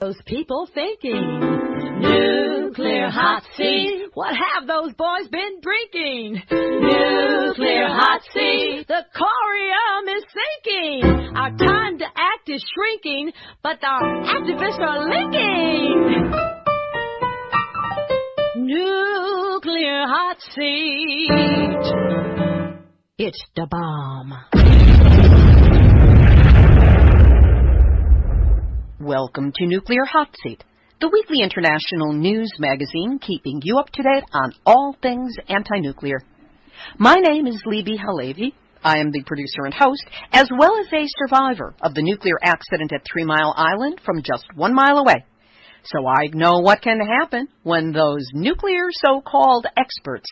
Those people thinking, nuclear hot seat, what have those boys been drinking? Nuclear hot seat, the corium is sinking. Our time to act is shrinking, but our activists are linking. Nuclear hot seat, it's the bomb. Welcome to Nuclear Hot Seat, the weekly international news magazine keeping you up to date on all things anti-nuclear. My name is Libbe HaLevy. I am the producer and host, as well as a survivor of the nuclear accident at 3 Mile Island from just 1 mile away. So I know what can happen when those nuclear so-called experts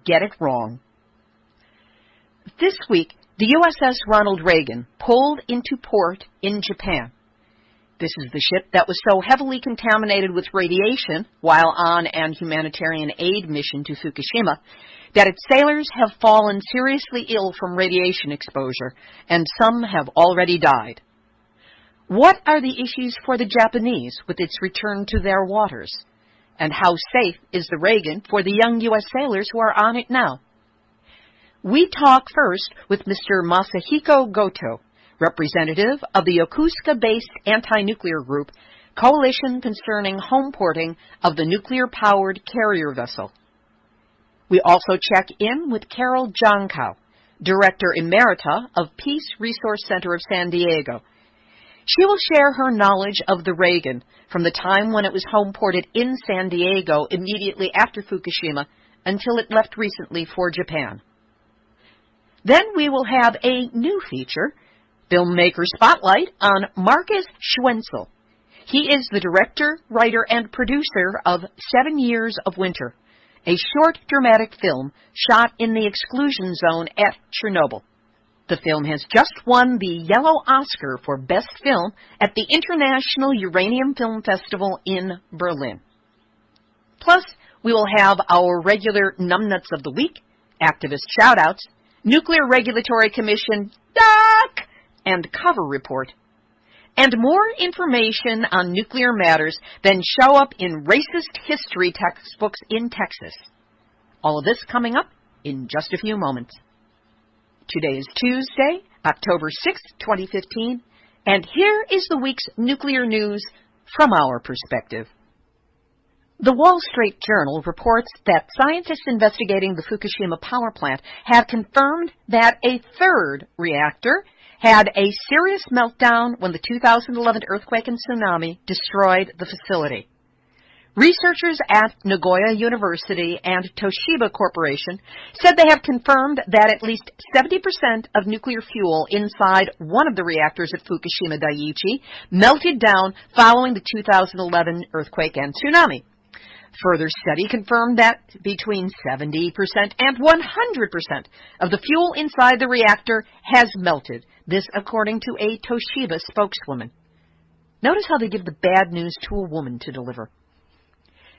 get it wrong. This week, the USS Ronald Reagan pulled into port in Japan. This is the ship that was so heavily contaminated with radiation while on an humanitarian aid mission to Fukushima that its sailors have fallen seriously ill from radiation exposure, and some have already died. What are the issues for the Japanese with its return to their waters? And how safe is the Reagan for the young U.S. sailors who are on it now? We talk first with Mr. Masahiko Goto, representative of the Yokosuka-based anti-nuclear group, Coalition Concerning Home Porting of the Nuclear-Powered Carrier Vessel. We also check in with Carol Jahnkow, Director Emerita of Peace Resource Center of San Diego. She will share her knowledge of the Reagan from the time when it was home-ported in San Diego immediately after Fukushima until it left recently for Japan. Then we will have a new feature, Filmmaker Spotlight, on Marcus Schwenzel. He is the director, writer, and producer of 7 Years of Winter, a short dramatic film shot in the exclusion zone at Chernobyl. The film has just won the Yellow Oscar for Best Film at the International Uranium Film Festival in Berlin. Plus, we will have our regular numbnuts of the week, activist shoutouts, Nuclear Regulatory Commission, Duck! And cover report, and more information on nuclear matters than show up in racist history textbooks in Texas. All of this coming up in just a few moments. Today is Tuesday, October 6th, 2015, and here is the week's nuclear news from our perspective. The Wall Street Journal reports that scientists investigating the Fukushima power plant have confirmed that a third reactor had a serious meltdown when the 2011 earthquake and tsunami destroyed the facility. Researchers at Nagoya University and Toshiba Corporation said they have confirmed that at least 70% of nuclear fuel inside one of the reactors at Fukushima Daiichi melted down following the 2011 earthquake and tsunami. Further study confirmed that between 70% and 100% of the fuel inside the reactor has melted, this according to a Toshiba spokeswoman. Notice how they give the bad news to a woman to deliver.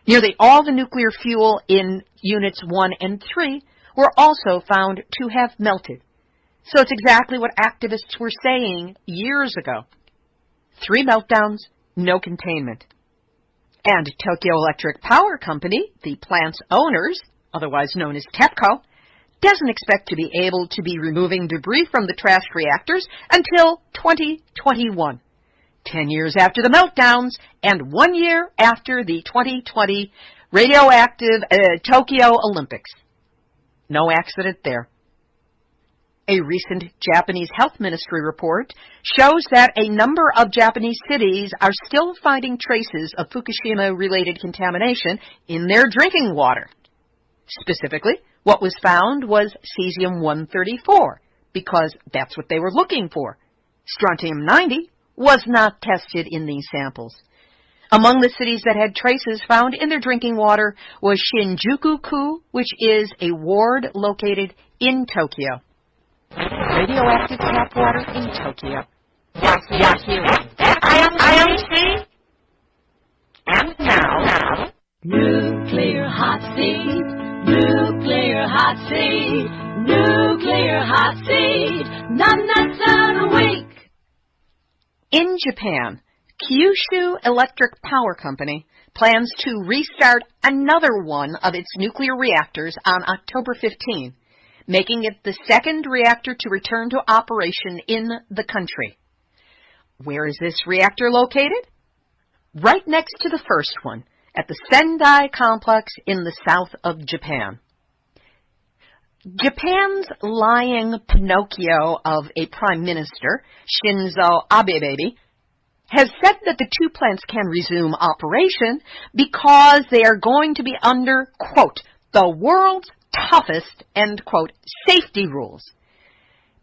Nearly all the nuclear fuel in Units 1 and 3 were also found to have melted. So it's exactly what activists were saying years ago. 3 meltdowns, no containment. And Tokyo Electric Power Company, the plant's owners, otherwise known as TEPCO, doesn't expect to be able to be removing debris from the trashed reactors until 2021, 10 years after the meltdowns and 1 year after the 2020 radioactive Tokyo Olympics. No accident there. A recent Japanese health ministry report shows that a number of Japanese cities are still finding traces of Fukushima-related contamination in their drinking water. Specifically, what was found was Cesium-134, because that's what they were looking for. Strontium-90 was not tested in these samples. Among the cities that had traces found in their drinking water was Shinjuku-ku, which is a ward located in Tokyo. Radioactive tap water in Tokyo. IMC. And now, Nuclear hot seat, nuclear hot seat, nuclear hot seat, numbnuts of the week. In Japan, Kyushu Electric Power Company plans to restart another one of its nuclear reactors on October 15, making it the second reactor to return to operation in the country. Where is this reactor located? Right next to the first one, at the Sendai complex in the south of Japan. Japan's lying Pinocchio of a prime minister, Shinzo Abe, has said that the two plants can resume operation because they are going to be under, quote, the world's toughest, end quote, safety rules.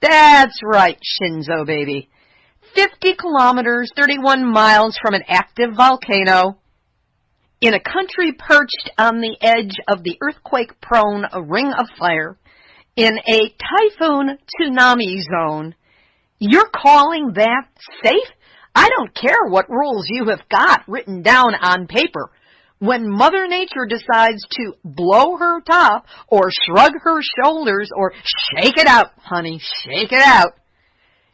That's right, Shinzo baby. 50 kilometers, 31 miles from an active volcano, in a country perched on the edge of the earthquake-prone ring of fire, in a typhoon tsunami zone. You're calling that safe? I don't care what rules you have got written down on paper. When Mother Nature decides to blow her top or shrug her shoulders or shake it out, honey, shake it out,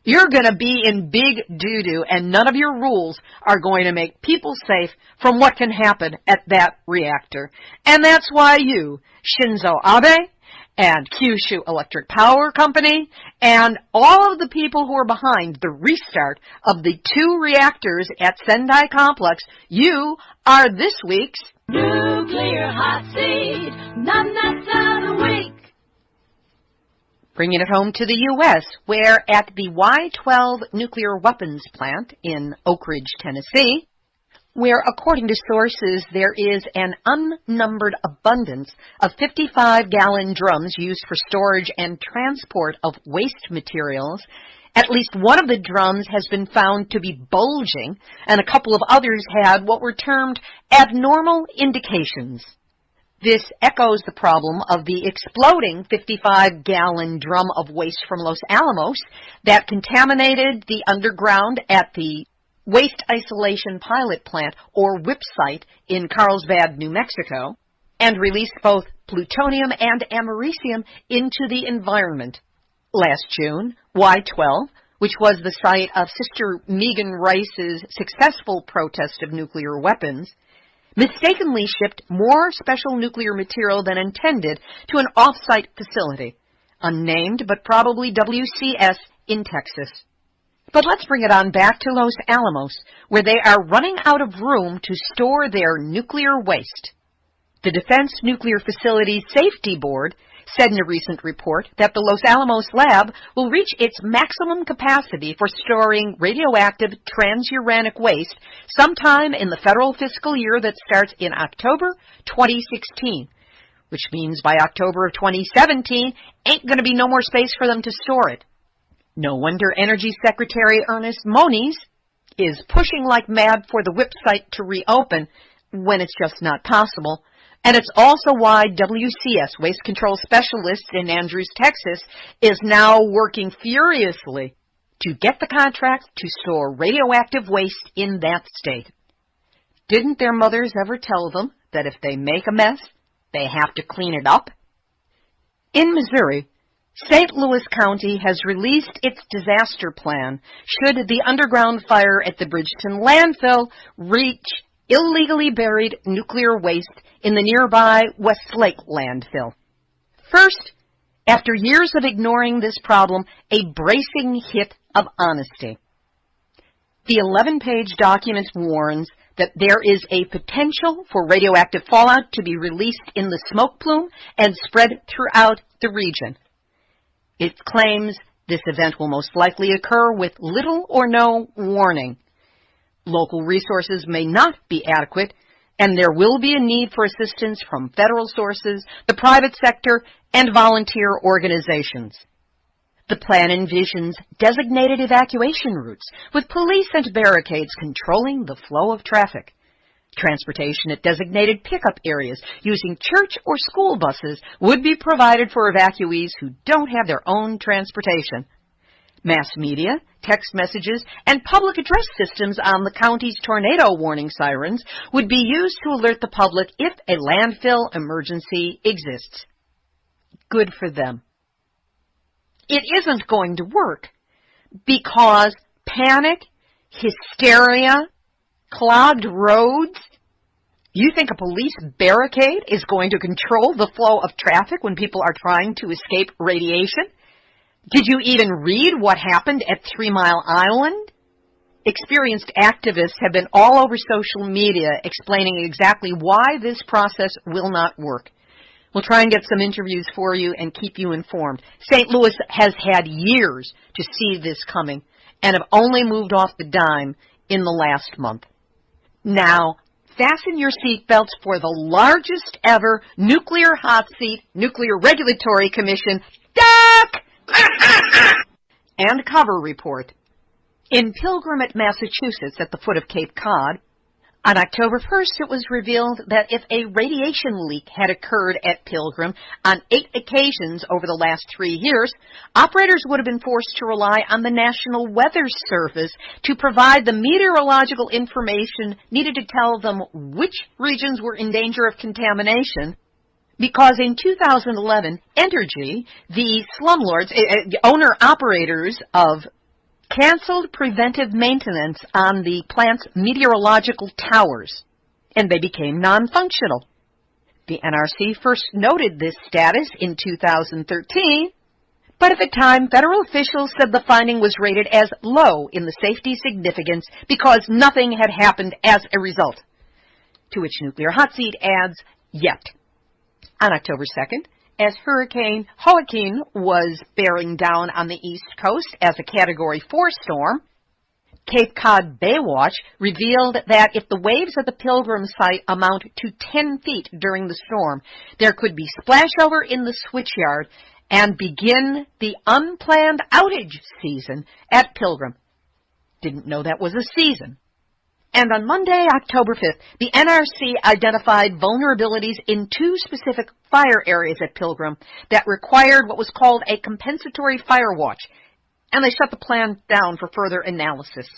you're going to be in big doo-doo, and none of your rules are going to make people safe from what can happen at that reactor. And that's why you, Shinzo Abe, and Kyushu Electric Power Company, and all of the people who are behind the restart of the two reactors at Sendai Complex, you are this week's Nuclear Hot Seat, nuts of the week. Bringing it home to the U.S., where at the Y-12 nuclear weapons plant in Oak Ridge, Tennessee, where, according to sources, there is an unnumbered abundance of 55-gallon drums used for storage and transport of waste materials. At least one of the drums has been found to be bulging, and a couple of others had what were termed abnormal indications. This echoes the problem of the exploding 55-gallon drum of waste from Los Alamos that contaminated the underground at the Waste Isolation Pilot Plant, or WIPP site, in Carlsbad, New Mexico, and released both plutonium and americium into the environment. Last June, Y-12, which was the site of Sister Megan Rice's successful protest of nuclear weapons, mistakenly shipped more special nuclear material than intended to an off-site facility, unnamed but probably WCS in Texas. But let's bring it on back to Los Alamos, where they are running out of room to store their nuclear waste. The Defense Nuclear Facility Safety Board said in a recent report that the Los Alamos lab will reach its maximum capacity for storing radioactive transuranic waste sometime in the federal fiscal year that starts in October 2016, which means by October of 2017, ain't going to be no more space for them to store it. No wonder Energy Secretary Ernest Moniz is pushing like mad for the WIPP site to reopen when it's just not possible. And it's also why WCS, Waste Control Specialists in Andrews, Texas, is now working furiously to get the contract to store radioactive waste in that state. Didn't their mothers ever tell them that if they make a mess, they have to clean it up? In Missouri, St. Louis County has released its disaster plan should the underground fire at the Bridgeton landfill reach illegally buried nuclear waste in the nearby Westlake landfill. First, after years of ignoring this problem, a bracing hit of honesty. The 11-page document warns that there is a potential for radioactive fallout to be released in the smoke plume and spread throughout the region. It claims this event will most likely occur with little or no warning. Local resources may not be adequate, and there will be a need for assistance from federal sources, the private sector, and volunteer organizations. The plan envisions designated evacuation routes with police and barricades controlling the flow of traffic. Transportation at designated pickup areas using church or school buses would be provided for evacuees who don't have their own transportation. Mass media, text messages, and public address systems on the county's tornado warning sirens would be used to alert the public if a landfill emergency exists. Good for them. It isn't going to work because panic, hysteria, clogged roads? You think a police barricade is going to control the flow of traffic when people are trying to escape radiation? Did you even read what happened at 3 Mile Island? Experienced activists have been all over social media explaining exactly why this process will not work. We'll try and get some interviews for you and keep you informed. St. Louis has had years to see this coming and have only moved off the dime in the last month. Now, fasten your seatbelts for the largest ever nuclear hot seat, Nuclear Regulatory Commission, duck and cover report. In Pilgrim, Massachusetts, at the foot of Cape Cod, on October 1st, it was revealed that if a radiation leak had occurred at Pilgrim on 8 occasions over the last 3 years, operators would have been forced to rely on the National Weather Service to provide the meteorological information needed to tell them which regions were in danger of contamination. Because in 2011, Entergy, the slumlords, owner-operators of canceled preventive maintenance on the plant's meteorological towers, and they became non-functional. The NRC first noted this status in 2013, but at the time, federal officials said the finding was rated as low in the safety significance because nothing had happened as a result. To which Nuclear Hot Seat adds, yet. On October 2nd, as Hurricane Joaquin was bearing down on the East Coast as a Category 4 storm, Cape Cod Baywatch revealed that if the waves at the Pilgrim site amount to 10 feet during the storm, there could be splashover in the switchyard and begin the unplanned outage season at Pilgrim. Didn't know that was a season. And on Monday, October 5th, the NRC identified vulnerabilities in 2 specific fire areas at Pilgrim that required what was called a compensatory fire watch, and they shut the plant down for further analysis.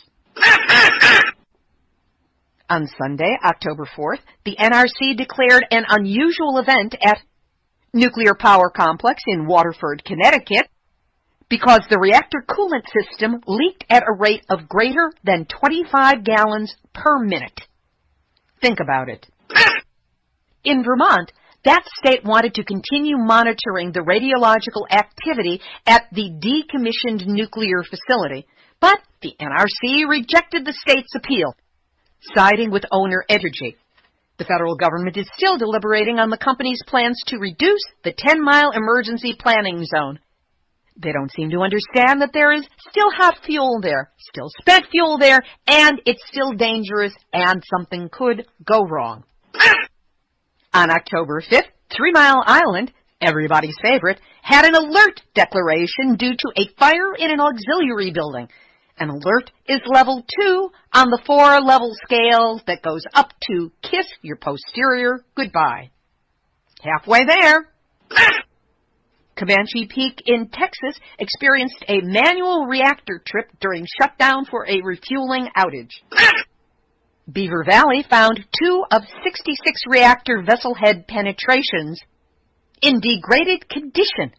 On Sunday, October 4th, the NRC declared an unusual event at Nuclear Power Complex in Waterford, Connecticut, because the reactor coolant system leaked at a rate of greater than 25 gallons per minute. Think about it. In Vermont, that state wanted to continue monitoring the radiological activity at the decommissioned nuclear facility, but the NRC rejected the state's appeal, siding with owner Entergy. The federal government is still deliberating on the company's plans to reduce the 10-mile emergency planning zone. They don't seem to understand that there is still hot fuel there, still spent fuel there, and it's still dangerous, and something could go wrong. On October 5th, 3 Mile Island, everybody's favorite, had an alert declaration due to a fire in an auxiliary building. An alert is level 2 on the 4-level scale that goes up to kiss your posterior goodbye. Halfway there. Comanche Peak in Texas experienced a manual reactor trip during shutdown for a refueling outage. Beaver Valley found 2 of 66 reactor vessel head penetrations in degraded condition.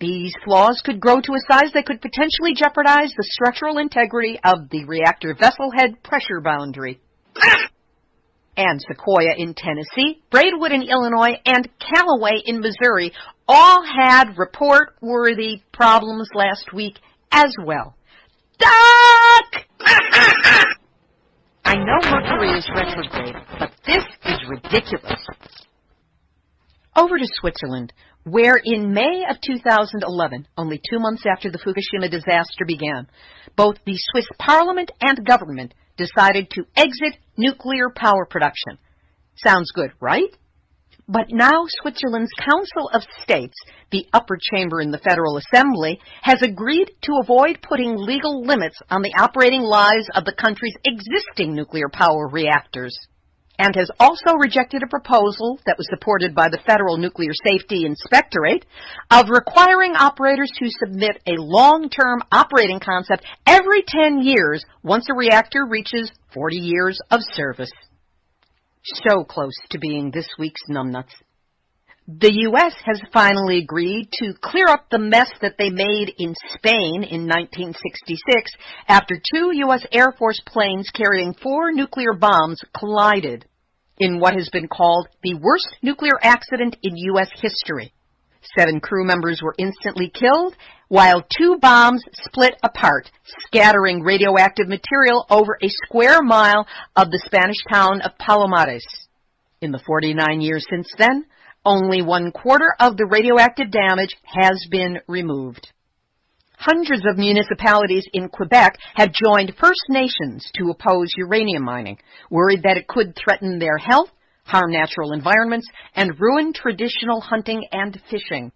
These flaws could grow to a size that could potentially jeopardize the structural integrity of the reactor vessel head pressure boundary. And Sequoia in Tennessee, Braidwood in Illinois, and Callaway in Missouri all had report-worthy problems last week as well. Duck! I know Mercury is retrograde, but this is ridiculous. Over to Switzerland, where in May of 2011, only 2 months after the Fukushima disaster began, both the Swiss parliament and government decided to exit nuclear power production. Sounds good, right? But now Switzerland's Council of States, the upper chamber in the Federal Assembly, has agreed to avoid putting legal limits on the operating lives of the country's existing nuclear power reactors, and has also rejected a proposal that was supported by the Federal Nuclear Safety Inspectorate of requiring operators to submit a long-term operating concept every 10 years once a reactor reaches 40 years of service. So close to being this week's numbnuts. The U.S. has finally agreed to clear up the mess that they made in Spain in 1966 after 2 U.S. Air Force planes carrying 4 nuclear bombs collided in what has been called the worst nuclear accident in U.S. history. 7 crew members were instantly killed, while 2 bombs split apart, scattering radioactive material over a square mile of the Spanish town of Palomares. In the 49 years since then, only 1/4 of the radioactive damage has been removed. Hundreds of municipalities in Quebec have joined First Nations to oppose uranium mining, worried that it could threaten their health, harm natural environments, and ruin traditional hunting and fishing.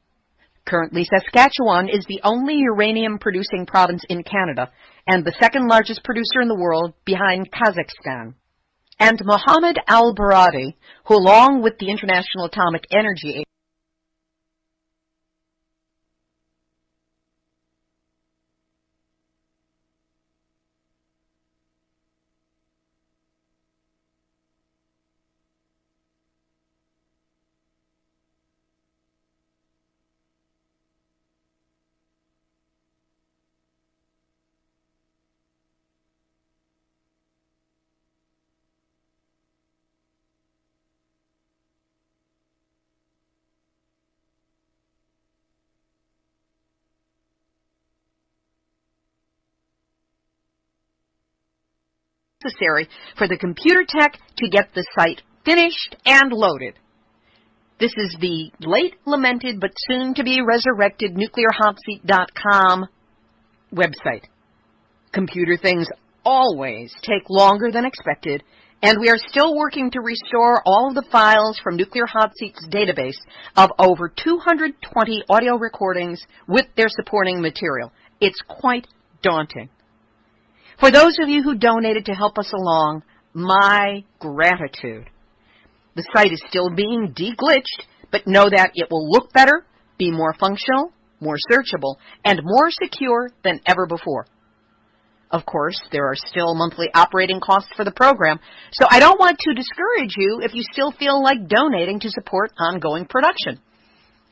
Currently, Saskatchewan is the only uranium-producing province in Canada and the second largest producer in the world behind Kazakhstan. And Mohammed al-Baradi, who along with the International Atomic Energy necessary for the computer tech to get the site finished and loaded. This is the late lamented but soon to be resurrected nuclearhotseat.com website. Computer things always take longer than expected, and we are still working to restore all of the files from Nuclear Hot Seat's database of over 220 audio recordings with their supporting material. It's quite daunting. For those of you who donated to help us along, my gratitude. The site is still being de-glitched, but know that it will look better, be more functional, more searchable, and more secure than ever before. Of course, there are still monthly operating costs for the program, so I don't want to discourage you if you still feel like donating to support ongoing production.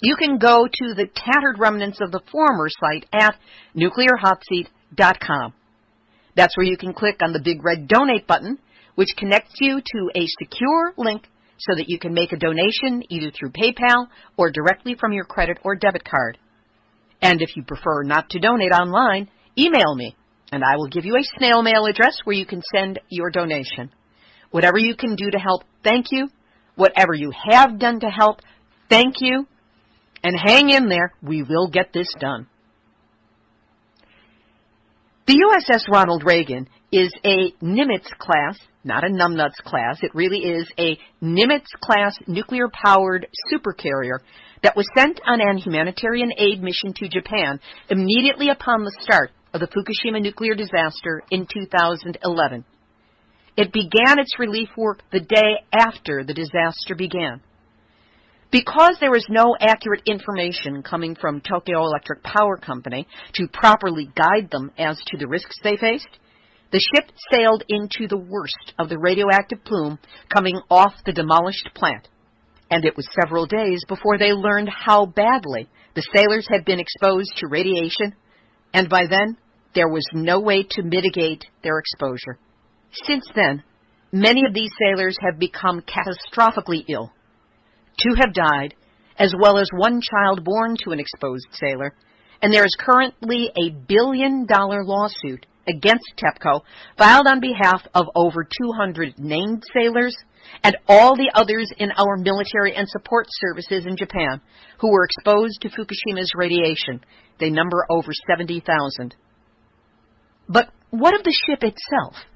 You can go to the tattered remnants of the former site at nuclearhotseat.com. That's where you can click on the big red donate button, which connects you to a secure link so that you can make a donation either through PayPal or directly from your credit or debit card. And if you prefer not to donate online, email me, and I will give you a snail mail address where you can send your donation. Whatever you can do to help, thank you. Whatever you have done to help, thank you. And hang in there, we will get this done. The USS Ronald Reagan is a Nimitz-class, not a numbnuts class. It really is a Nimitz-class nuclear-powered supercarrier that was sent on an humanitarian aid mission to Japan immediately upon the start of the Fukushima nuclear disaster in 2011. It began its relief work the day after the disaster began. Because there was no accurate information coming from Tokyo Electric Power Company to properly guide them as to the risks they faced, the ship sailed into the worst of the radioactive plume coming off the demolished plant. And it was several days before they learned how badly the sailors had been exposed to radiation, and by then there was no way to mitigate their exposure. Since then, many of these sailors have become catastrophically ill. 2 have died, as well as 1 child born to an exposed sailor, and there is currently a $1 billion lawsuit against TEPCO filed on behalf of over 200 named sailors and all the others in our military and support services in Japan who were exposed to Fukushima's radiation. They number over 70,000. But what of the ship itself,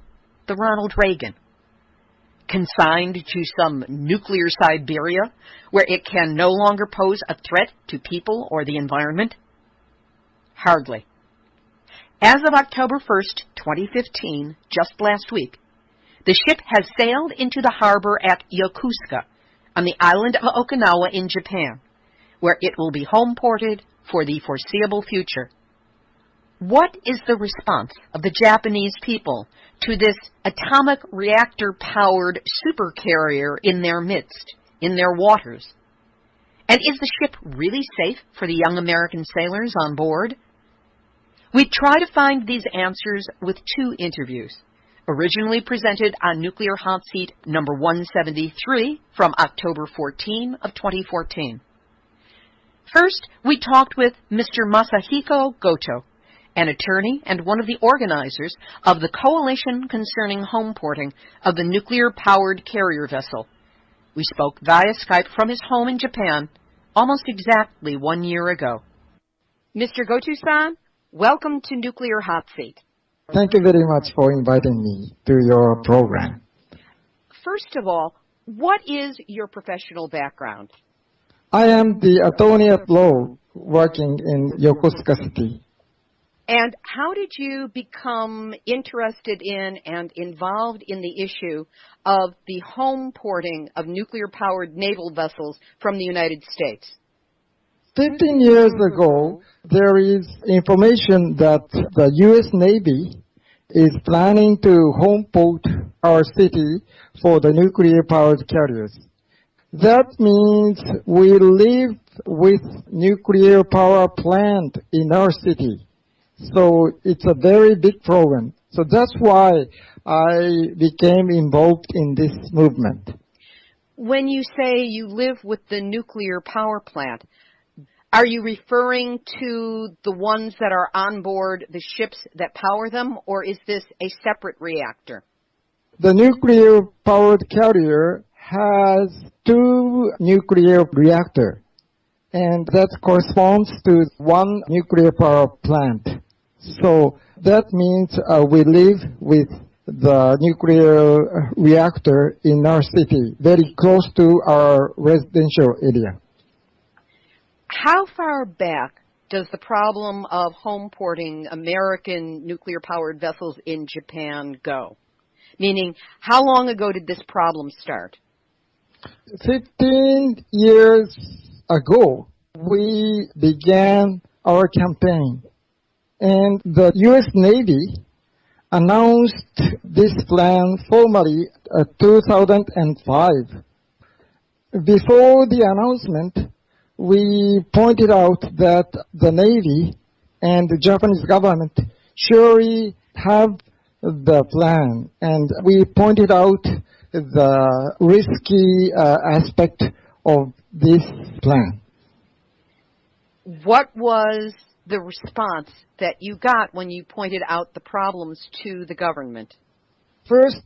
the Ronald Reagan? Consigned to some nuclear Siberia where it can no longer pose a threat to people or the environment? Hardly. As of October 1st, 2015, just last week, the ship has sailed into the harbor at Yokosuka on the island of Okinawa in Japan, where it will be home-ported for the foreseeable future. What is the response of the Japanese people to this atomic reactor-powered supercarrier in their midst, in their waters? And is the ship really safe for the young American sailors on board? We try to find these answers with two interviews, originally presented on Nuclear Hot Seat number 173 from October 14 of 2014. First, we talked with Mr. Masahiko Goto, an attorney and one of the organizers of the Coalition Concerning Home Porting of the nuclear-powered carrier vessel. We spoke via Skype from his home in Japan almost exactly 1 year ago. Mr. Goto-san, welcome to Nuclear Hot Seat. Thank you very much for inviting me to your program. First of all, what is your professional background? I am the attorney at law working in Yokosuka City. And how did you become interested in and involved in the issue of the home porting of nuclear-powered naval vessels from the United States? 15 years ago, there is information that the U.S. Navy is planning to home port our city for the nuclear-powered carriers. That means we live with nuclear power plant in our city. So it's a very big program. So that's why I became involved in this movement. When you say you live with the nuclear power plant, are you referring to the ones that are on board the ships that power them, or is this a separate reactor? The nuclear-powered carrier has 2 nuclear reactors, and that corresponds to 1 nuclear power plant. So that means we live with the nuclear reactor in our city, very close to our residential area. How far back does the problem of home porting American nuclear-powered vessels in Japan go? Meaning, how long ago did this problem start? 15 years ago, we began our campaign. And the U.S. Navy announced this plan formally in 2005. Before the announcement, we pointed out that the Navy and the Japanese government surely have the plan. And we pointed out the risky aspect of this plan. What was the response that you got when you pointed out the problems to the government? First,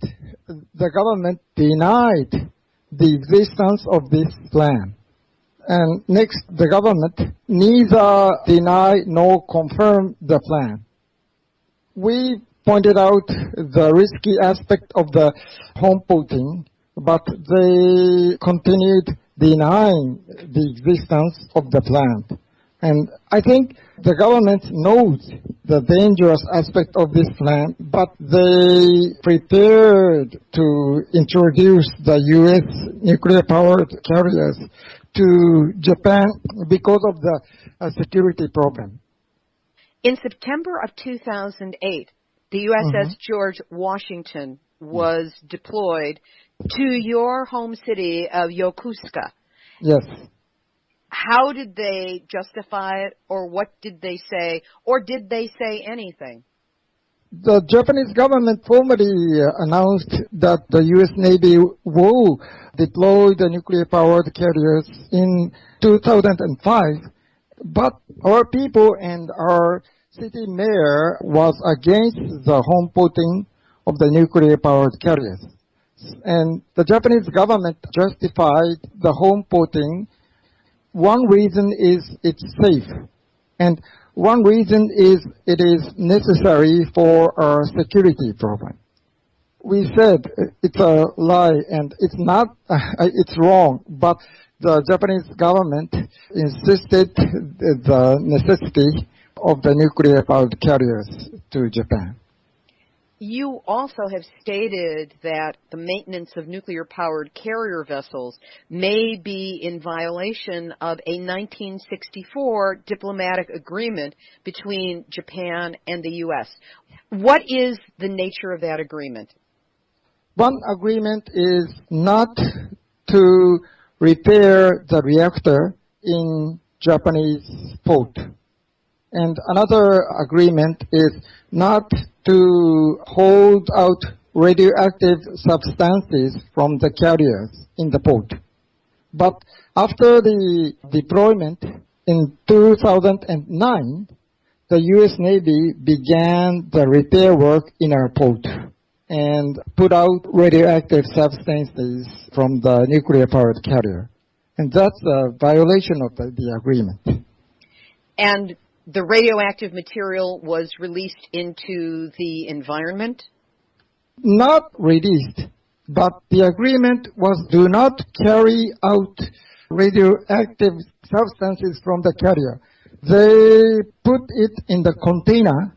the government denied the existence of this plan. And next, the government neither deny nor confirm the plan. We pointed out the risky aspect of the home porting, but they continued denying the existence of the plan. And I think the government knows the dangerous aspect of this plan, but they prepared to introduce the U.S. nuclear-powered carriers to Japan because of the security problem. In September of 2008, the USS George Washington was deployed to your home city of Yokosuka. Yes. How did they justify it, or what did they say, or did they say anything? The Japanese government formally announced that the U.S. Navy will deploy the nuclear-powered carriers in 2005, but our people and our city mayor was against the home porting of the nuclear-powered carriers. And the Japanese government justified the home porting. One reason is it's safe, and one reason is it is necessary for our security problem. We said it's a lie and it's not, it's wrong, but the Japanese government insisted the necessity of the nuclear-powered carriers to Japan. You also have stated that the maintenance of nuclear-powered carrier vessels may be in violation of a 1964 diplomatic agreement between Japan and the U.S. What is the nature of that agreement? One agreement is not to repair the reactor in Japanese port. And another agreement is not to hold out radioactive substances from the carriers in the port. But after the deployment in 2009, the U.S. Navy began the repair work in our port and put out radioactive substances from the nuclear-powered carrier. And that's a violation of the agreement. And the radioactive material was released into the environment? Not released, but the agreement was do not carry out radioactive substances from the carrier. They put it in the container,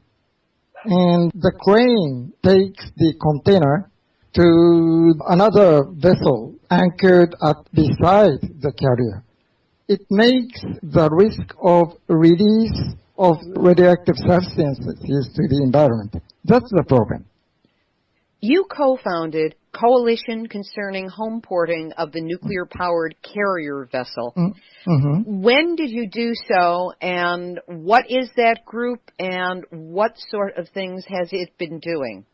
and the crane takes the container to another vessel anchored beside the carrier. It makes the risk of release of radioactive substances to the environment. That's the problem. You co-founded Coalition Concerning Home Porting of the Nuclear-Powered Carrier Vessel. Mm-hmm. When did you do so, and what is that group, and what sort of things has it been doing?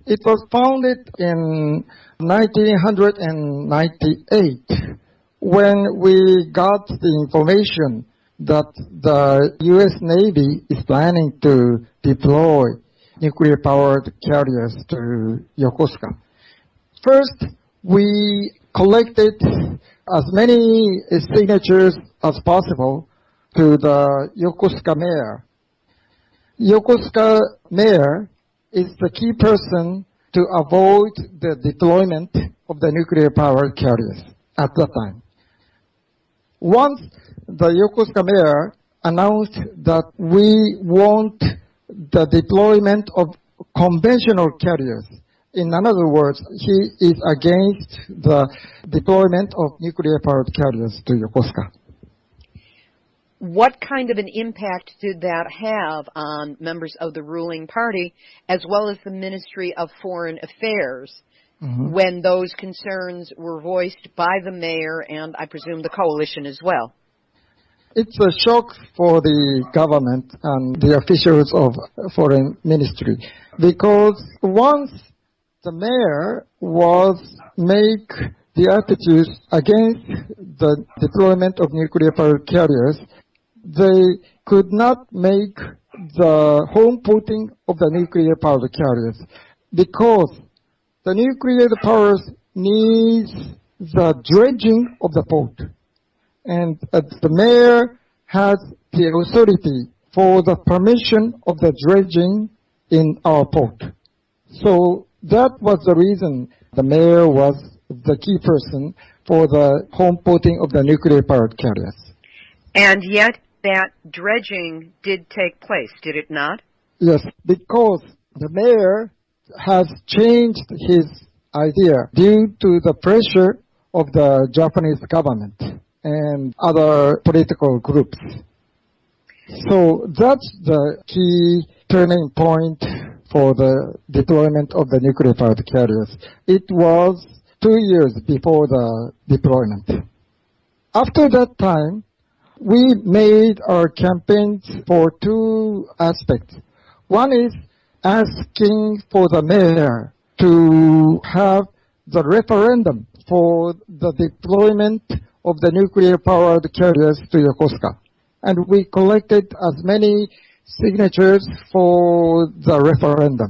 It was founded in 1998 when we got the information that the U.S. Navy is planning to deploy nuclear-powered carriers to Yokosuka. First, we collected as many signatures as possible to the Yokosuka mayor. Yokosuka mayor is the key person to avoid the deployment of the nuclear-powered carriers at that time. Once the Yokosuka mayor announced that we want the deployment of conventional carriers. In other words, he is against the deployment of nuclear-powered carriers to Yokosuka. What kind of an impact did that have on members of the ruling party as well as the Ministry of Foreign Affairs when those concerns were voiced by the mayor and, I presume, the coalition as well? It's a shock for the government and the officials of foreign ministry because once the mayor make the attitudes against the deployment of nuclear-powered carriers, they could not make the home porting of the nuclear-powered carriers because the nuclear powers needs the dredging of the port. And the mayor has the authority for the permission of the dredging in our port. So that was the reason the mayor was the key person for the home porting of the nuclear-powered carriers. And yet that dredging did take place, did it not? Yes, because the mayor has changed his idea due to the pressure of the Japanese government and other political groups. So that's the key turning point for the deployment of the nuclear-powered carriers. It was 2 years before the deployment. After that time, we made our campaigns for two aspects. One is asking for the mayor to have the referendum for the deployment of the nuclear-powered carriers to Yokosuka. And we collected as many signatures for the referendum.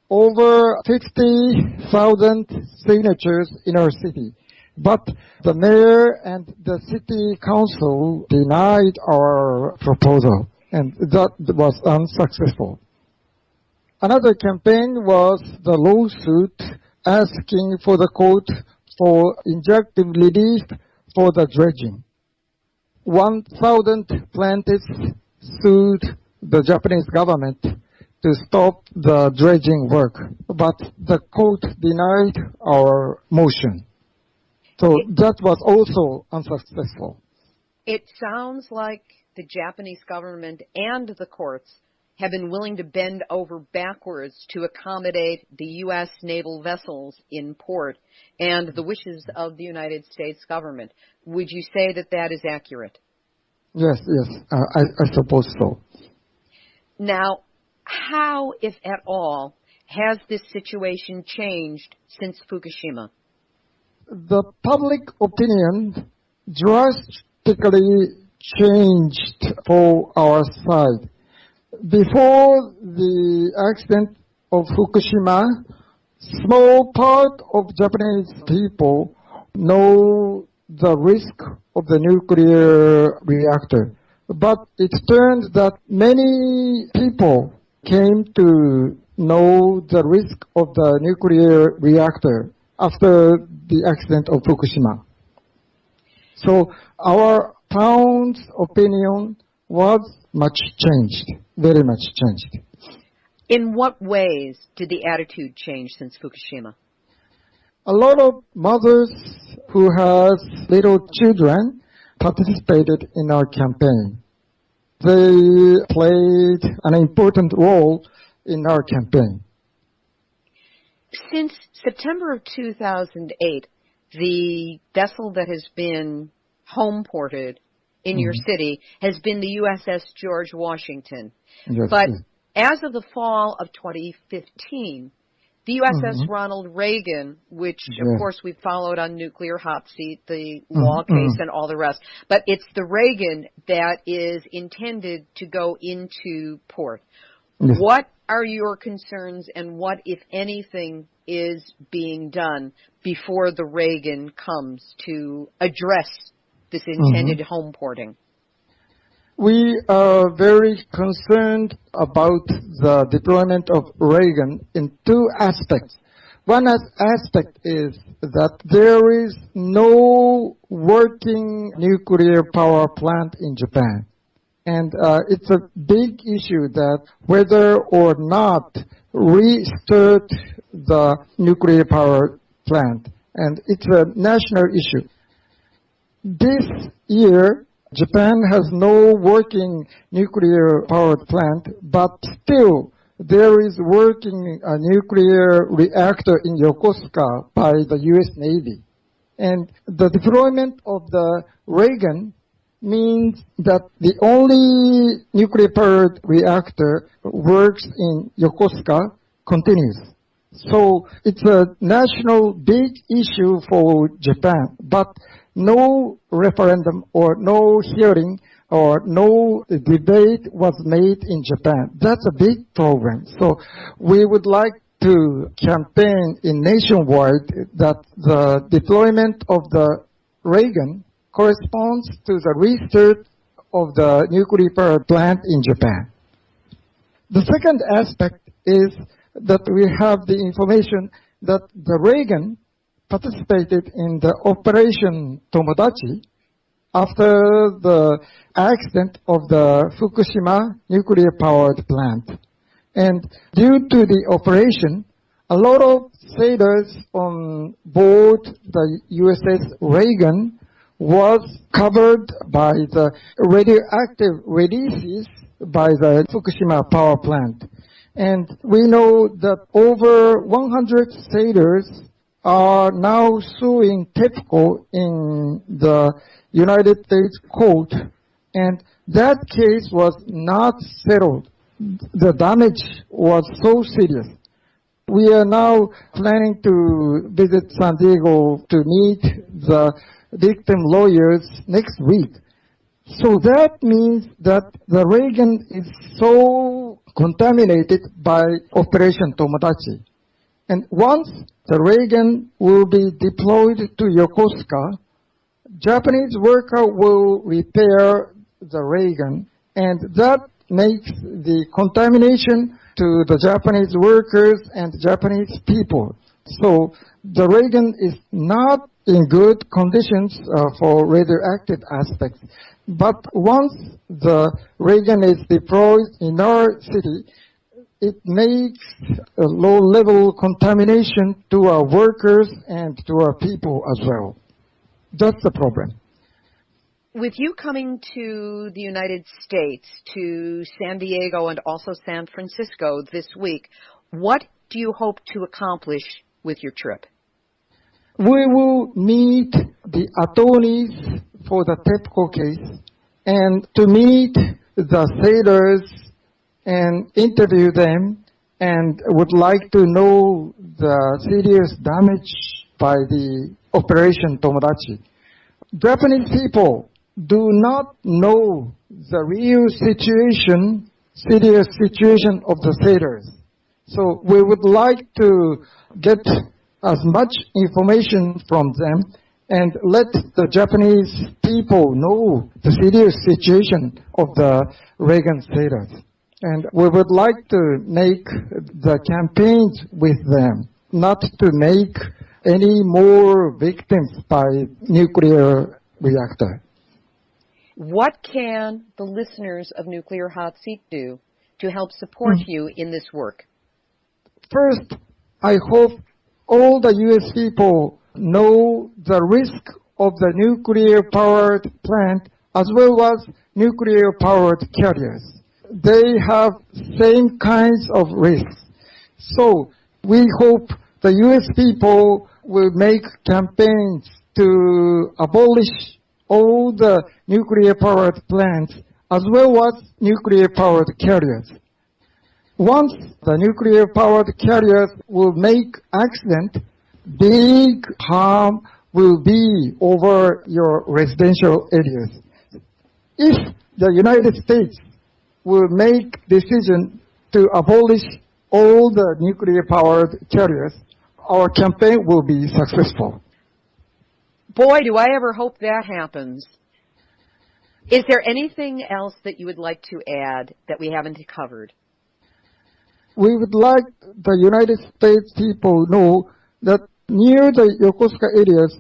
Over 50,000 signatures in our city. But the mayor and the city council denied our proposal, and that was unsuccessful. Another campaign was the lawsuit asking for the court for injunctive relief for the dredging. 1,000 plaintiffs sued the Japanese government to stop the dredging work, but the court denied our motion. So that was also unsuccessful. It sounds like the Japanese government and the courts have been willing to bend over backwards to accommodate the U.S. naval vessels in port and the wishes of the United States government. Would you say that that is accurate? Yes. I suppose so. Now, how, if at all, has this situation changed since Fukushima? The public opinion drastically changed for our side. Before the accident of Fukushima, small part of Japanese people know the risk of the nuclear reactor. But it turns that many people came to know the risk of the nuclear reactor after the accident of Fukushima. So our town's opinion was much changed, very much changed. In what ways did the attitude change since Fukushima? A lot of mothers who has little children participated in our campaign. They played an important role in our campaign. Since September of 2008, the vessel that has been home ported in your city has been the USS George Washington. Yes, But yes. as of the fall of 2015, the USS Ronald Reagan, which, of course, we followed on nuclear Hotseat, the law case, and all the rest. But it's the Reagan that is intended to go into port. Yes. What are your concerns, and what, if anything, is being done before the Reagan comes to address this intended home porting? We are very concerned about the deployment of Reagan in two aspects. One aspect is that there is no working nuclear power plant in Japan. And it's a big issue that whether or not restart the nuclear power plant. And it's a national issue. This year, Japan has no working nuclear power plant, but still there is working a nuclear reactor in Yokosuka by the U.S. Navy. And the deployment of the Reagan means that the only nuclear powered reactor works in Yokosuka continues. So it's a national big issue for Japan, but no referendum or no hearing or no debate was made in Japan. That's a big problem. So we would like to campaign in nationwide that the deployment of the Reagan corresponds to the restart of the nuclear power plant in Japan. The second aspect is that we have the information that the Reagan participated in the Operation Tomodachi after the accident of the Fukushima nuclear powered plant. And due to the operation, a lot of sailors on board the USS Reagan was covered by the radioactive releases by the Fukushima power plant. And we know that over 100 sailors are now suing TEPCO in the United States court, and that case was not settled. The damage was so serious. We are now planning to visit San Diego to meet the victim lawyers next week. So that means that the Reagan is so contaminated by Operation Tomodachi. And once the Reagan will be deployed to Yokosuka, Japanese worker will repair the Reagan, and that makes the contamination to the Japanese workers and Japanese people. So the Reagan is not in good conditions for radioactive aspects. But once the Reagan is deployed in our city, it makes a low-level contamination to our workers and to our people as well. That's the problem. With you coming to the United States, to San Diego and also San Francisco this week, what do you hope to accomplish with your trip? We will meet the attorneys for the TEPCO case, and to meet the sailors and interview them, and would like to know the serious damage by the Operation Tomodachi. Japanese people do not know the real situation, serious situation of the sailors. So we would like to get as much information from them and let the Japanese people know the serious situation of the Reagan sailors. And we would like to make the campaigns with them, not to make any more victims by nuclear reactor. What can the listeners of Nuclear Hot Seat do to help support you in this work? First, I hope all the U.S. people know the risk of the nuclear-powered plant as well as nuclear-powered carriers. They have same kinds of risks. So we hope the U.S. people will make campaigns to abolish all the nuclear-powered plants as well as nuclear-powered carriers. Once the nuclear-powered carriers will make accident, big harm will be over your residential areas. If the United States will make decision to abolish all the nuclear-powered carriers, our campaign will be successful. Boy, do I ever hope that happens. Is there anything else that you would like to add that we haven't covered? We would like the United States people know that near the Yokosuka areas,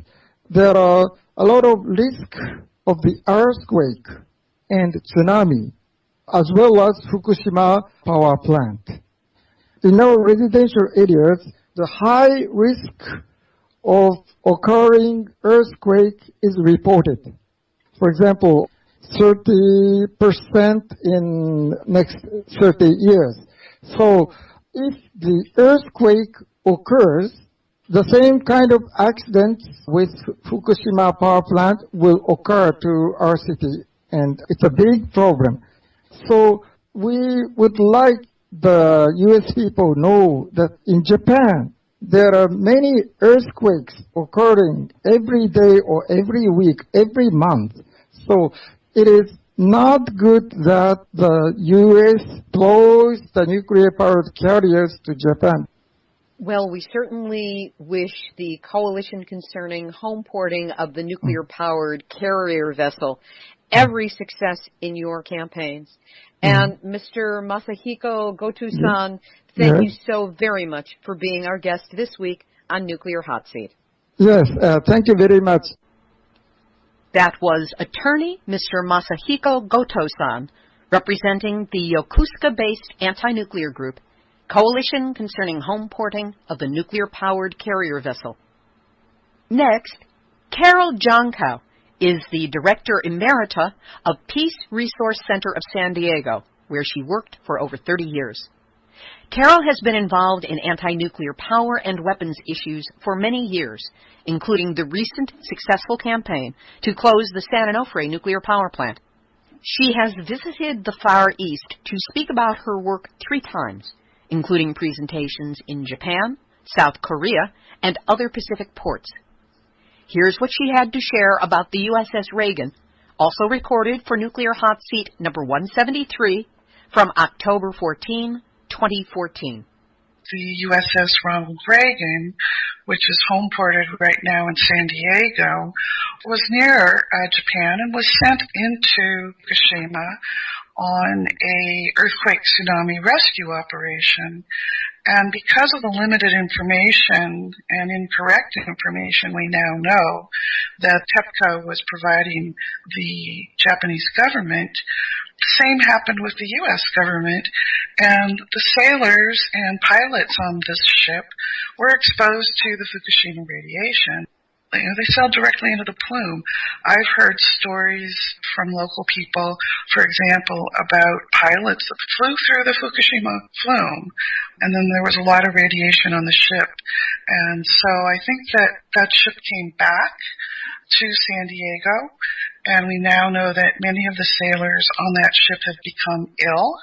there are a lot of risk of the earthquake and tsunami, as well as Fukushima power plant. In our residential areas, the high risk of occurring earthquake is reported. For example, 30% in next 30 years. So if the earthquake occurs, the same kind of accidents with Fukushima power plant will occur to our city, and it's a big problem. So we would like the U.S. people know that in Japan, there are many earthquakes occurring every day or every week, every month. So it is not good that the U.S. deploys the nuclear-powered carriers to Japan. Well, we certainly wish the coalition concerning home porting of the nuclear-powered carrier vessel every success in your campaigns. And Mr. Masahiko Goto-san, thank you so very much for being our guest this week on Nuclear Hot Seat. Yes, thank you very much. That was attorney Mr. Masahiko Goto-san, representing the Yokosuka-based anti-nuclear group, Coalition Concerning Home Porting of the Nuclear-Powered Carrier Vessel. Next, Carol Jahnkow is the Director Emerita of Peace Resource Center of San Diego, where she worked for over 30 years. Carol has been involved in anti-nuclear power and weapons issues for many years, including the recent successful campaign to close the San Onofre nuclear power plant. She has visited the Far East to speak about her work 3 times, including presentations in Japan, South Korea, and other Pacific ports. Here's what she had to share about the USS Reagan, also recorded for Nuclear Hot Seat number 173 from October 14, 2014. The USS Ronald Reagan, which is home ported right now in San Diego, was near Japan and was sent into Fukushima on a earthquake tsunami rescue operation. And because of the limited information and incorrect information, we now know that TEPCO was providing the Japanese government. The same happened with the U.S. government, and the sailors and pilots on this ship were exposed to the Fukushima radiation. They fell directly into the plume. I've heard stories from local people, for example, about pilots that flew through the Fukushima plume, and then there was a lot of radiation on the ship. And so I think that ship came back to San Diego, and we now know that many of the sailors on that ship have become ill.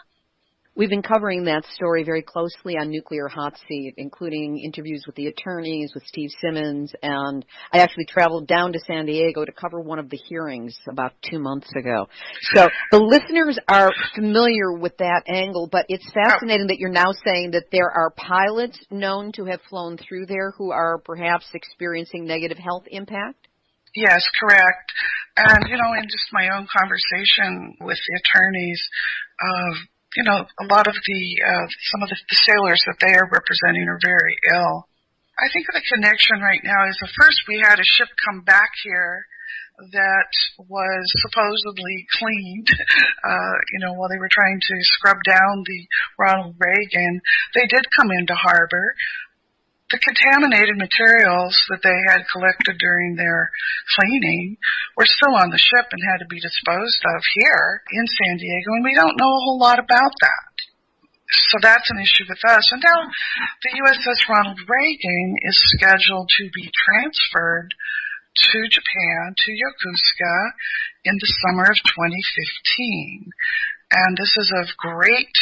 We've been covering that story very closely on Nuclear Hot Seat, including interviews with the attorneys, with Steve Simmons, and I actually traveled down to San Diego to cover one of the hearings about 2 months ago. So the listeners are familiar with that angle, but it's fascinating that you're now saying that there are pilots known to have flown through there who are perhaps experiencing negative health impact? Yes, correct. And, in just my own conversation with the attorneys, a lot of some of the sailors that they are representing are very ill. I think the connection right now is first we had a ship come back here that was supposedly cleaned, while they were trying to scrub down the Ronald Reagan. They did come into harbor. The contaminated materials that they had collected during their cleaning were still on the ship and had to be disposed of here in San Diego, and we don't know a whole lot about that. So that's an issue with us. And now the USS Ronald Reagan is scheduled to be transferred to Japan, to Yokosuka, in the summer of 2015. And this is of great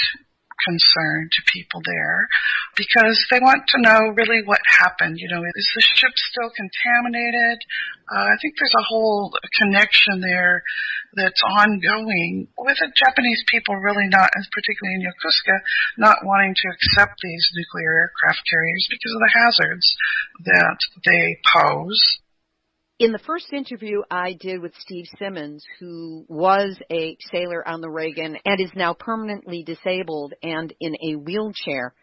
concern to people there because they want to know really what happened. Is the ship still contaminated? I think there's a whole connection there that's ongoing with the Japanese people really not, particularly in Yokosuka, not wanting to accept these nuclear aircraft carriers because of the hazards that they pose. In the first interview I did with Steve Simmons, who was a sailor on the Reagan and is now permanently disabled and in a wheelchair,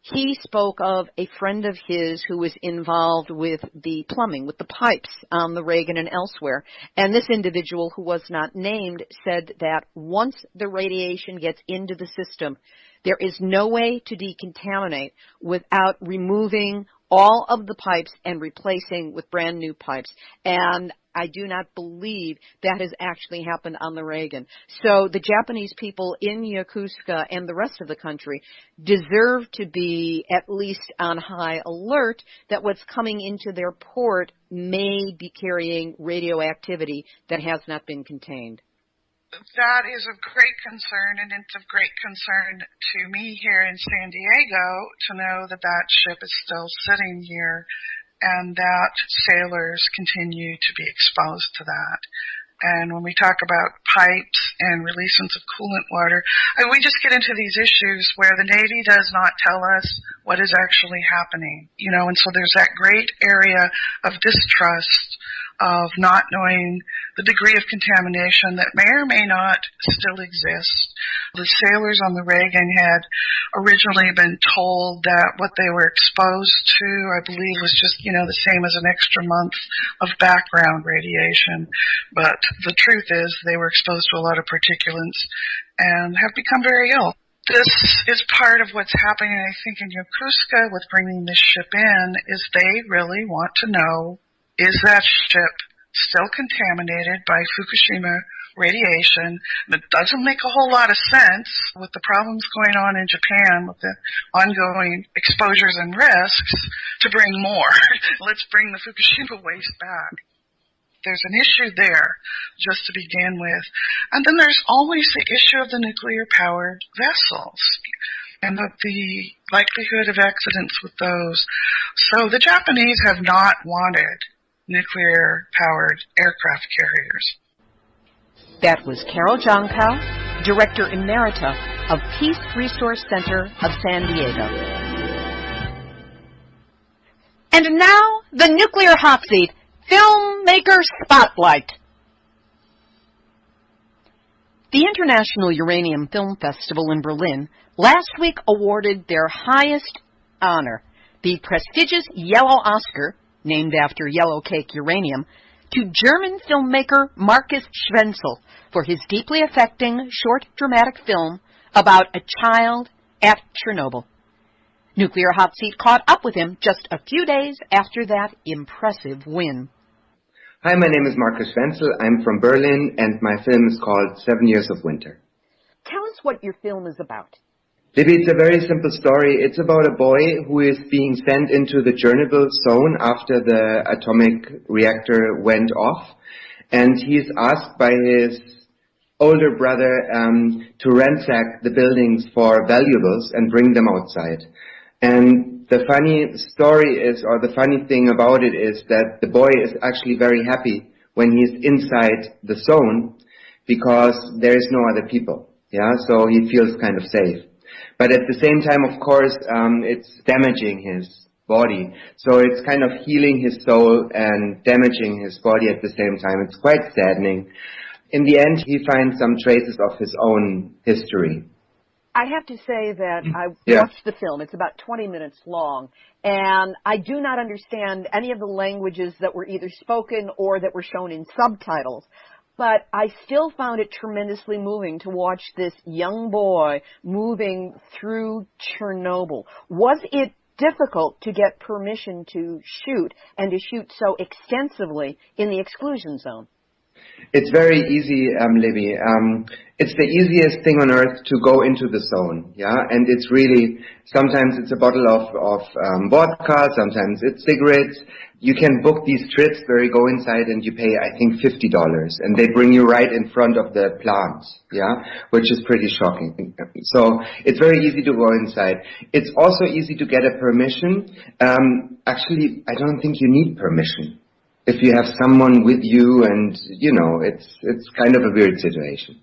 he spoke of a friend of his who was involved with the plumbing, with the pipes on the Reagan and elsewhere. And this individual, who was not named, said that once the radiation gets into the system, there is no way to decontaminate without removing all of the pipes and replacing with brand new pipes. And I do not believe that has actually happened on the Reagan. So the Japanese people in Yokosuka and the rest of the country deserve to be at least on high alert that what's coming into their port may be carrying radioactivity that has not been contained. That is of great concern, and it's of great concern to me here in San Diego to know that that ship is still sitting here and that sailors continue to be exposed to that. And when we talk about pipes and releases of coolant water, we just get into these issues where the Navy does not tell us what is actually happening, and so there's that great area of distrust, of not knowing the degree of contamination that may or may not still exist. The sailors on the Reagan had originally been told that what they were exposed to, I believe, was just, the same as an extra month of background radiation. But the truth is they were exposed to a lot of particulates and have become very ill. This is part of what's happening, I think, in Yokosuka with bringing this ship in, is they really want to know, is that ship still contaminated by Fukushima radiation? And it doesn't make a whole lot of sense with the problems going on in Japan with the ongoing exposures and risks to bring more. Let's bring the Fukushima waste back. There's an issue there, just to begin with. And then there's always the issue of the nuclear-powered vessels and of the likelihood of accidents with those. So the Japanese have not wanted nuclear-powered aircraft carriers. That was Carol Jahnkow, Director Emerita of Peace Resource Center of San Diego. And now, the Nuclear Hot Seat, Filmmaker Spotlight. The International Uranium Film Festival in Berlin last week awarded their highest honor, the prestigious Yellow Oscar, named after yellow cake uranium, to German filmmaker Markus Schwenzel for his deeply affecting short dramatic film about a child at Chernobyl. Nuclear Hot Seat caught up with him just a few days after that impressive win. Hi, my name is Markus Schwenzel. I'm from Berlin, and my film is called 7 Years of Winter. Tell us what your film is about. Libbe, it's a very simple story. It's about a boy who is being sent into the Chernobyl zone after the atomic reactor went off. and he's asked by his older brother to ransack the buildings for valuables and bring them outside. And the funny story is, or the funny thing about it is that the boy is actually very happy when he's inside the zone because there is no other people. Yeah, so he feels kind of safe. But at the same time, of course, it's damaging his body. So it's kind of healing his soul and damaging his body at the same time. It's quite saddening. In the end, he finds some traces of his own history. I have to say that I watched the film. It's about 20 minutes long, and I do not understand any of the languages that were either spoken or that were shown in subtitles. But I still found it tremendously moving to watch this young boy moving through Chernobyl. Was it difficult to get permission to shoot and to shoot so extensively in the exclusion zone? It's very easy, Libby. It's the easiest thing on earth to go into the zone, yeah? And it's really, sometimes it's a bottle of vodka, sometimes it's cigarettes. You can book these trips where you go inside and you pay, I think, $50. And they bring you right in front of the plant, yeah? Which is pretty shocking. So it's very easy to go inside. It's also easy to get a permission. Actually, I don't think you need permission. If you have someone with you and, you know, it's kind of a weird situation.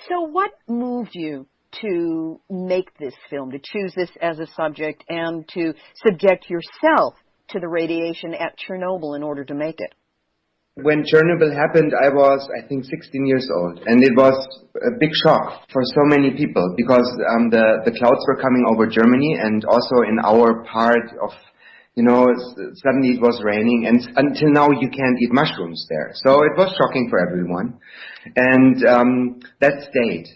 So what moved you to make this film, to choose this as a subject and to subject yourself to the radiation at Chernobyl in order to make it? When Chernobyl happened, I was, I think, 16 years old. And it was a big shock for so many people because the clouds were coming over Germany and also in our part of, you know, suddenly it was raining, and until now you can't eat mushrooms there. So it was shocking for everyone. And that stayed.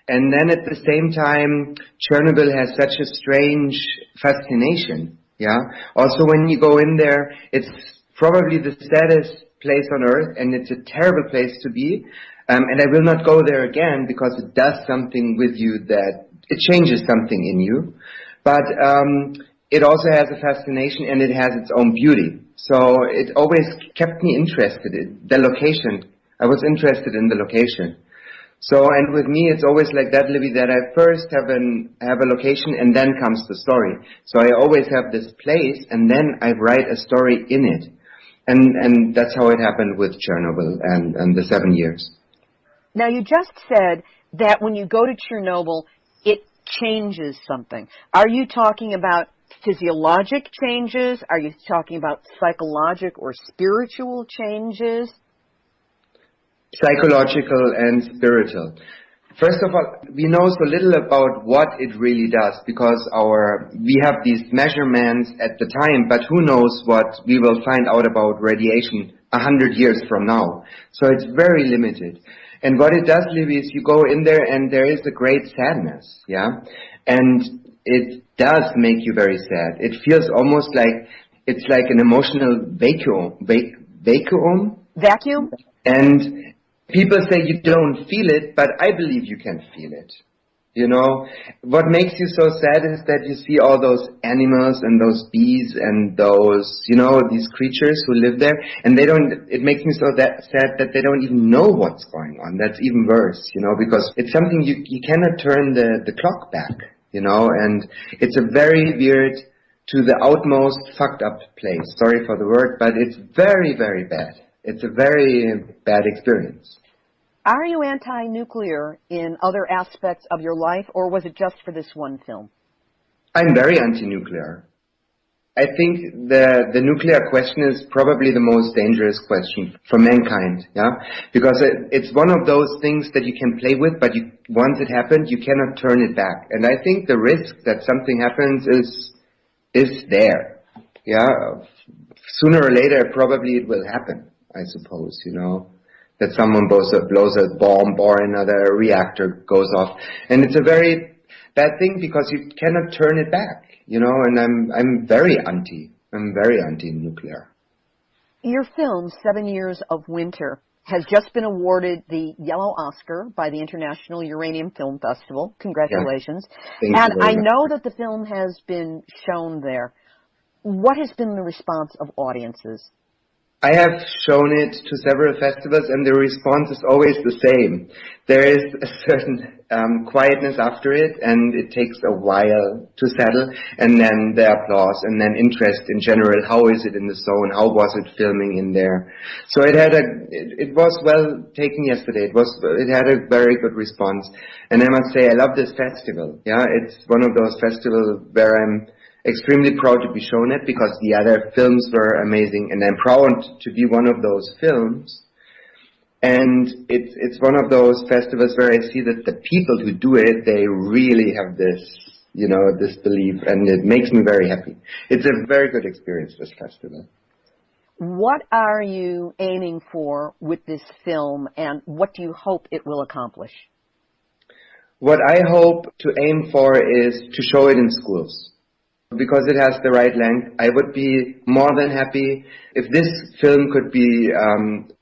And then at the same time, Chernobyl has such a strange fascination. Yeah. Also, when you go in there, it's probably the saddest place on earth, and it's a terrible place to be. And I will not go there again because it does something with you that it changes something in you. But it also has a fascination and it has its own beauty. So it always kept me interested in the location. I was interested in the location. So, and with me, it's always like that, Libby, that I first have a location and then comes the story. So I always have this place and then I write a story in it. And that's how it happened with Chernobyl and the 7 years. Now, you just said that when you go to Chernobyl, it changes something. Are you talking about physiologic changes? Are you talking about psychological or spiritual changes? Psychological and spiritual. First of all, we know so little about what it really does because we have these measurements at the time, but who knows what we will find out about radiation 100 years from now. So it's very limited. And what it does, Libby, is you go in there and there is a great sadness, yeah? And it does make you very sad. It feels almost like it's like an emotional vacuum. Vacuum? And people say you don't feel it, but I believe you can feel it. You know, what makes you so sad is that you see all those animals and those bees and those, you know, these creatures who live there, and it makes me so sad that they don't even know what's going on. That's even worse, you know, because it's something you cannot turn the clock back, you know, and it's a very weird, to the outmost fucked up place. Sorry for the word, but it's very, very bad. It's a very bad experience. Are you anti-nuclear in other aspects of your life, or was it just for this one film? I'm very anti-nuclear. I think the nuclear question is probably the most dangerous question for mankind, yeah? Because it's one of those things that you can play with, but once it happened, you cannot turn it back. And I think the risk that something happens is there, yeah? Sooner or later, probably it will happen, I suppose, you know? That someone blows a bomb or another reactor goes off. And it's a very bad thing because you cannot turn it back, you know, and I'm very anti-nuclear. Your film, 7 Years of Winter, has just been awarded the Yellow Oscar by the International Uranium Film Festival. Congratulations. Yeah. And I know that the film has been shown there. What has been the response of audiences? I have shown it to several festivals, and the response is always the same. There is a certain quietness after it, and it takes a while to settle, and then the applause, and then interest in general. How is it in the zone? How was it filming in there? So it was well taken yesterday. It had a very good response, and I must say I love this festival. Yeah, it's one of those festivals where I'm extremely proud to be shown it, because the other films were amazing, and I'm proud to be one of those films. And it's one of those festivals where I see that the people who do it, they really have this, this belief, and it makes me very happy. It's a very good experience, this festival. What are you aiming for with this film, and what do you hope it will accomplish? What I hope to aim for is to show it in schools. Because it has the right length, I would be more than happy if this film could be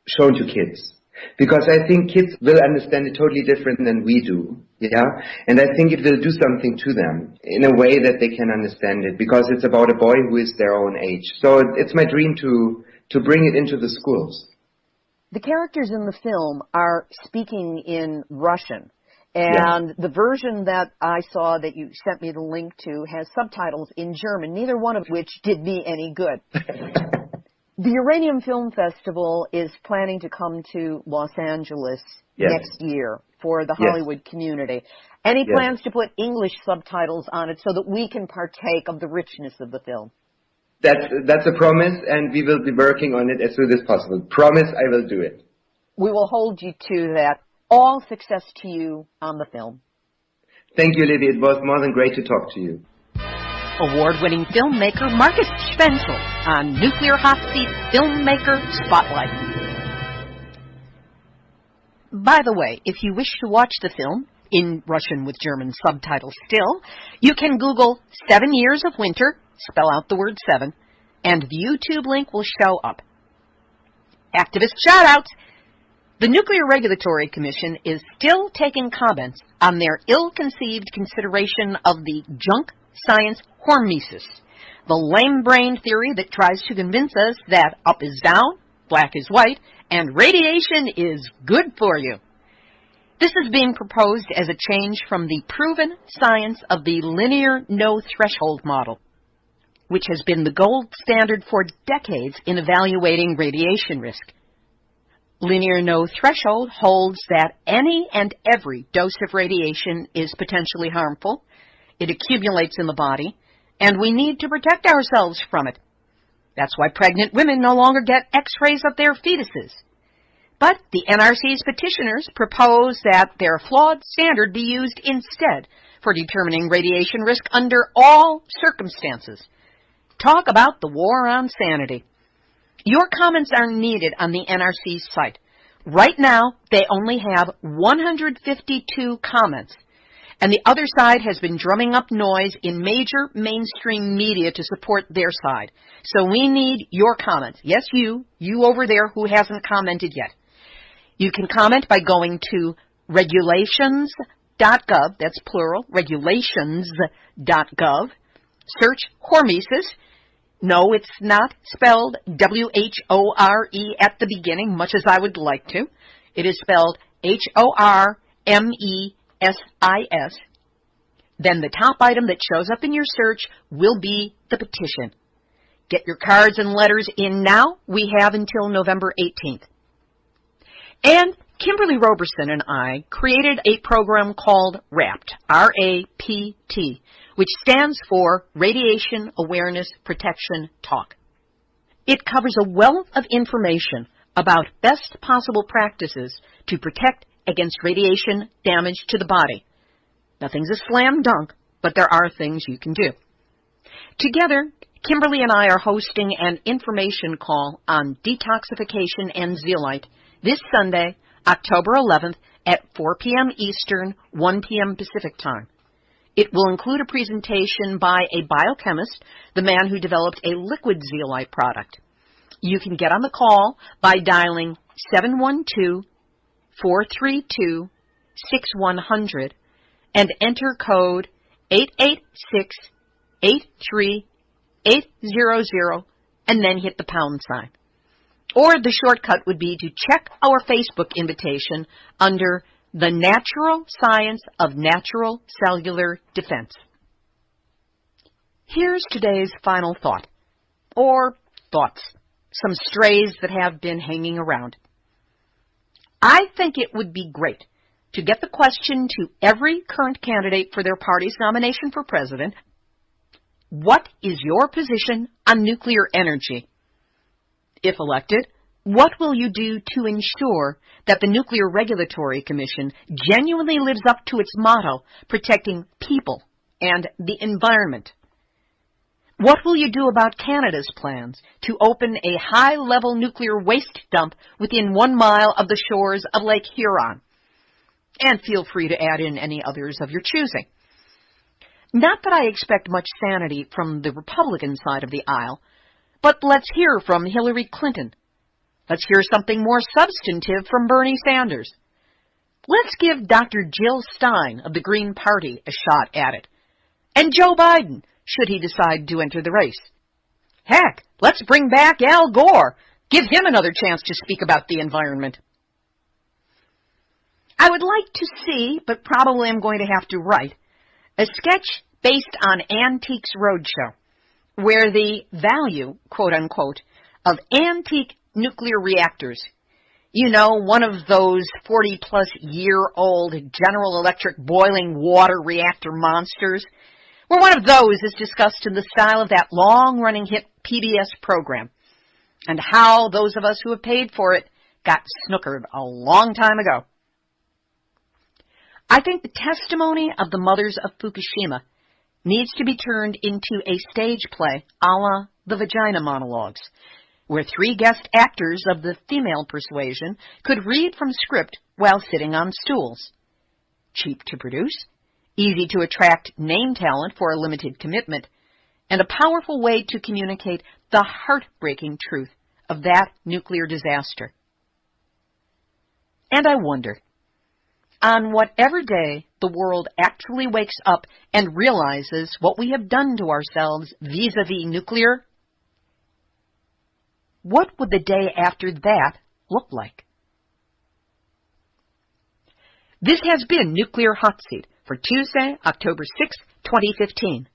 shown to kids. Because I think kids will understand it totally different than we do, yeah? And I think it will do something to them in a way that they can understand it, because it's about a boy who is their own age. So it's my dream to bring it into the schools. The characters in the film are speaking in Russian. And the version that I saw that you sent me the link to has subtitles in German, neither one of which did me any good. The Uranium Film Festival is planning to come to Los Angeles next year for the Hollywood community. Any plans to put English subtitles on it so that we can partake of the richness of the film? That's a promise, and we will be working on it as soon as possible. Promise, I will do it. We will hold you to that. All success to you on the film. Thank you, Libby. It was more than great to talk to you. Award-winning filmmaker Marcus Schwenzel on Nuclear Hot Seat Filmmaker Spotlight. By the way, if you wish to watch the film, in Russian with German subtitles still, you can Google 7 Years of Winter, spell out the word 7, and the YouTube link will show up. Activist shout-outs. The Nuclear Regulatory Commission is still taking comments on their ill-conceived consideration of the junk science hormesis, the lame-brained theory that tries to convince us that up is down, black is white, and radiation is good for you. This is being proposed as a change from the proven science of the linear no-threshold model, which has been the gold standard for decades in evaluating radiation risk. Linear no-threshold holds that any and every dose of radiation is potentially harmful, it accumulates in the body, and we need to protect ourselves from it. That's why pregnant women no longer get x-rays of their fetuses. But the NRC's petitioners propose that their flawed standard be used instead for determining radiation risk under all circumstances. Talk about the war on sanity. Your comments are needed on the NRC's site. Right now, they only have 152 comments, and the other side has been drumming up noise in major mainstream media to support their side. So we need your comments. Yes, you over there who hasn't commented yet. You can comment by going to regulations.gov, that's plural, regulations.gov, search hormesis. No, it's not spelled W-H-O-R-E at the beginning, much as I would like to. It is spelled H-O-R-M-E-S-I-S. Then the top item that shows up in your search will be the petition. Get your cards and letters in now. We have until November 18th. And Kimberly Roberson and I created a program called RAPT, R-A-P-T, which stands for Radiation Awareness Protection Talk. It covers a wealth of information about best possible practices to protect against radiation damage to the body. Nothing's a slam dunk, but there are things you can do. Together, Kimberly and I are hosting an information call on detoxification and zeolite this Sunday, October 11th at 4 p.m. Eastern, 1 p.m. Pacific Time. It will include a presentation by a biochemist, the man who developed a liquid zeolite product. You can get on the call by dialing 712-432-6100 and enter code 886-83800 and then hit the pound sign. Or the shortcut would be to check our Facebook invitation under The Natural Science of Natural Cellular Defense. Here's today's final thought, or thoughts, some strays that have been hanging around. I think it would be great to get the question to every current candidate for their party's nomination for president: what is your position on nuclear energy? If elected, what will you do to ensure that the Nuclear Regulatory Commission genuinely lives up to its motto, protecting people and the environment? What will you do about Canada's plans to open a high-level nuclear waste dump within 1 mile of the shores of Lake Huron? And feel free to add in any others of your choosing. Not that I expect much sanity from the Republican side of the aisle, but let's hear from Hillary Clinton. Let's hear something more substantive from Bernie Sanders. Let's give Dr. Jill Stein of the Green Party a shot at it. And Joe Biden, should he decide to enter the race. Heck, let's bring back Al Gore. Give him another chance to speak about the environment. I would like to see, but probably I'm going to have to write, a sketch based on Antiques Roadshow, where the value, quote-unquote, of antique nuclear reactors, you know, one of those 40-plus-year-old General Electric boiling water reactor monsters, where one of those is discussed in the style of that long-running hit PBS program, and how those of us who have paid for it got snookered a long time ago. I think the testimony of the mothers of Fukushima needs to be turned into a stage play a la the Vagina Monologues, where 3 guest actors of the female persuasion could read from script while sitting on stools. Cheap to produce, easy to attract name talent for a limited commitment, and a powerful way to communicate the heartbreaking truth of that nuclear disaster. And I wonder, on whatever day the world actually wakes up and realizes what we have done to ourselves vis-a-vis nuclear, what would the day after that look like? This has been Nuclear Hot Seat for Tuesday, October 6, 2015.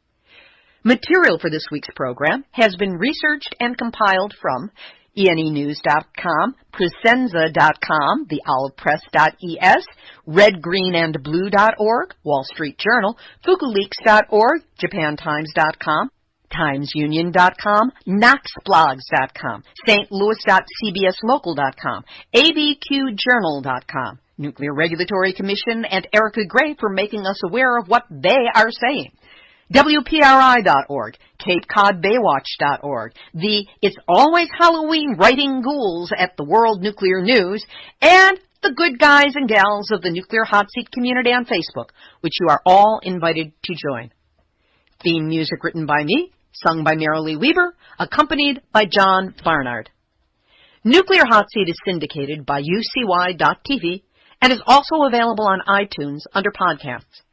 Material for this week's program has been researched and compiled from enenews.com, Presenza.com, theolivepress.es, redgreenandblue.org, Wall Street Journal, FukuLeaks.org, JapanTimes.com, TimesUnion.com, KnoxBlogs.com, stlouis.cbslocal.com, abqjournal.com, Nuclear Regulatory Commission, and Erica Gray for making us aware of what they are saying. WPRI.org, CapeCodBaywatch.org, the It's Always Halloween Writing Ghouls at the World Nuclear News, and the good guys and gals of the Nuclear Hot Seat community on Facebook, which you are all invited to join. Theme music written by me, sung by Marilee Weber, accompanied by John Barnard. Nuclear Hot Seat is syndicated by UCY.TV and is also available on iTunes under podcasts.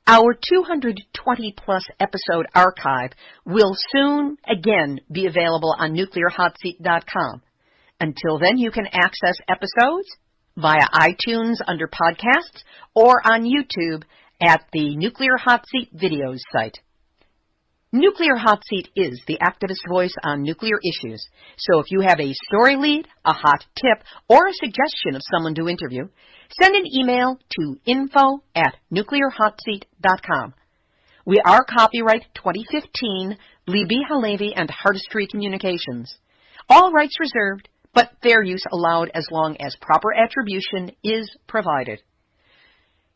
Our 220-plus episode archive will soon again be available on nuclearhotseat.com. Until then, you can access episodes via iTunes under podcasts or on YouTube at the Nuclear Hot Seat videos site. Nuclear Hot Seat is the activist voice on nuclear issues, so if you have a story lead, a hot tip, or a suggestion of someone to interview, send an email to info@nuclearhotseat.com. We are copyright 2015, Libbe HaLevy and Hardestry Communications. All rights reserved, but fair use allowed as long as proper attribution is provided.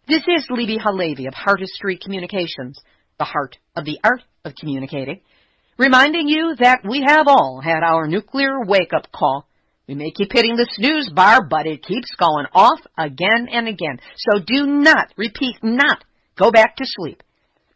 This is Libbe HaLevy of Hardestry Communications, the heart of the art of communicating, reminding you that we have all had our nuclear wake-up call. We may keep hitting the snooze bar, but it keeps going off again and again. So do not, repeat, not go back to sleep,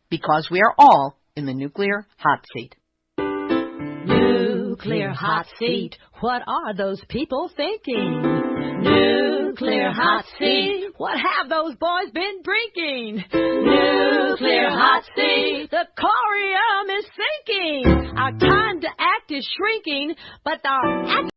because we are all in the nuclear hot seat. Nuclear hot seat, what are those people thinking? Nuclear hot seat, what have those boys been drinking? Nuclear hot seat, the corium is sinking. Our time to act is shrinking, but our